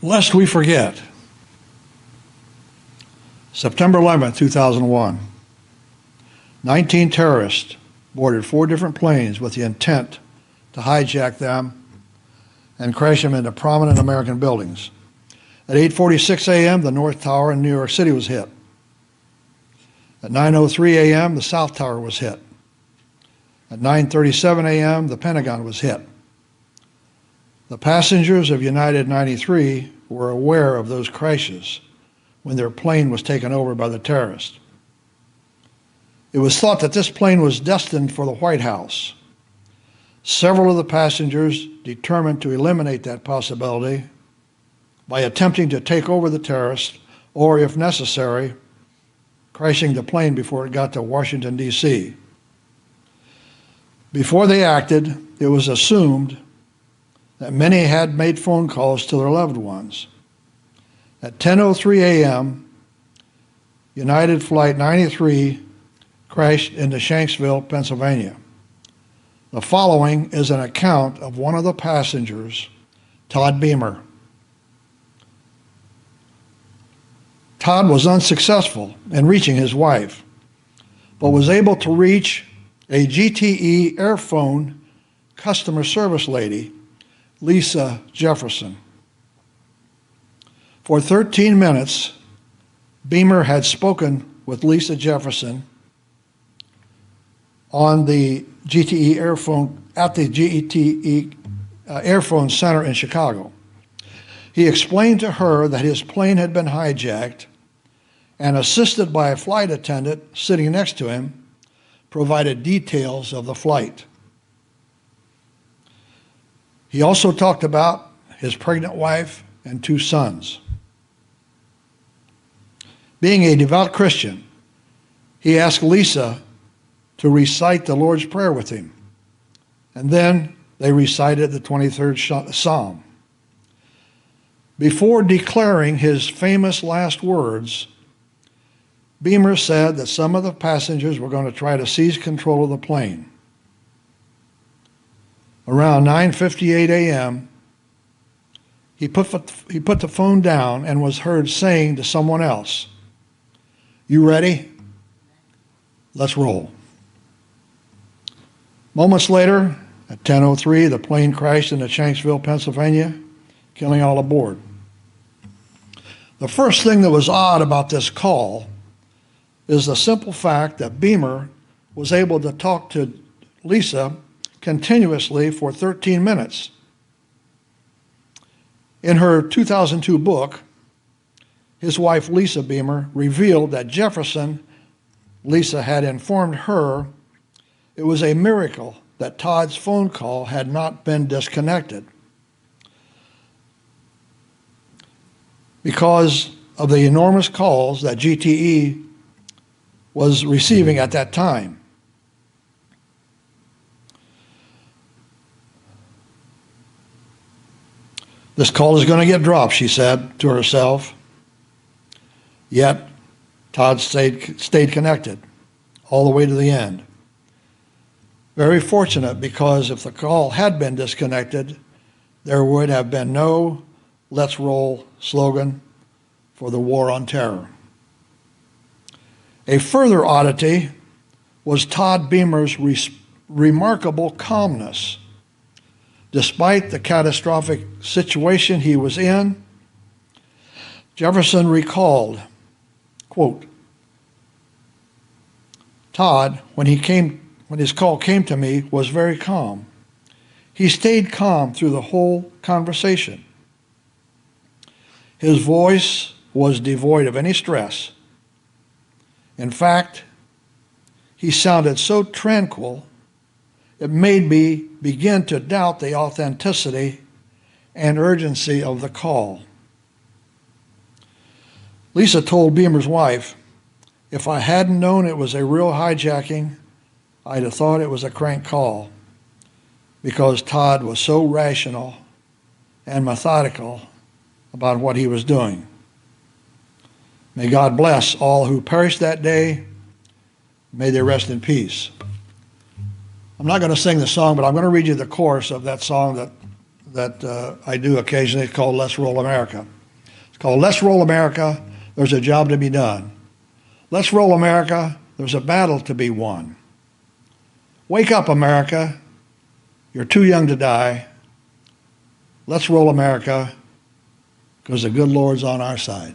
Lest we forget, September 11, 2001, 19 terrorists boarded 4 different planes with the intent to hijack them and crash them into prominent American buildings. At 8:46 a.m., the North Tower in New York City was hit. At 9:03 a.m., the South Tower was hit. At 9:37 a.m., the Pentagon was hit. The passengers of United 93 were aware of those crashes when their plane was taken over by the terrorists. It was thought that this plane was destined for the White House. Several of the passengers determined to eliminate that possibility by attempting to take over the terrorists, or if necessary, crashing the plane before it got to Washington, D.C. Before they acted, it was assumed that many had made phone calls to their loved ones. At 10:03 a.m., United Flight 93 crashed into Shanksville, Pennsylvania. The following is an account of one of the passengers, Todd Beamer. Todd was unsuccessful in reaching his wife, but was able to reach a GTE Airphone customer service lady, Lisa Jefferson. For 13 minutes, Beamer had spoken with Lisa Jefferson on the GTE Airphone at the GTE Airphone Center in Chicago. He explained to her that his plane had been hijacked, and assisted by a flight attendant sitting next to him, provided details of the flight. He also talked about his pregnant wife and 2 sons. Being a devout Christian, he asked Lisa to recite the Lord's Prayer with him, and then they recited the 23rd Psalm. Before declaring his famous last words, Beamer said that some of the passengers were going to try to seize control of the plane. Around 9:58 a.m., he put the phone down and was heard saying to someone else, "You ready? Let's roll." Moments later, at 10:03, the plane crashed into Shanksville, Pennsylvania, killing all aboard. The first thing that was odd about this call is the simple fact that Beamer was able to talk to Lisa continuously for 13 minutes. In her 2002 book, his wife Lisa Beamer revealed that Lisa had informed her it was a miracle that Todd's phone call had not been disconnected because of the enormous calls that GTE was receiving at that time. This call is going to get dropped, she said to herself. Yet, Todd stayed connected all the way to the end. Very fortunate, because if the call had been disconnected, there would have been no "Let's Roll" slogan for the war on terror. A further oddity was Todd Beamer's remarkable calmness. Despite the catastrophic situation he was in, Jefferson recalled, quote, "Todd, when his call came to me, was very calm. He stayed calm through the whole conversation. His voice was devoid of any stress. In fact, he sounded so tranquil, it made me begin to doubt the authenticity and urgency of the call." Lisa told Beamer's wife, "If I hadn't known it was a real hijacking, I'd have thought it was a crank call, because Todd was so rational and methodical about what he was doing. May God bless all who perished that day. May they rest in peace." I'm not going to sing the song, but I'm going to read you the chorus of that song that that I do occasionally. It's called Let's Roll America. It's called Let's Roll America, there's a job to be done. Let's roll America, there's a battle to be won. Wake up, America, you're too young to die. Let's roll America, because the good Lord's on our side.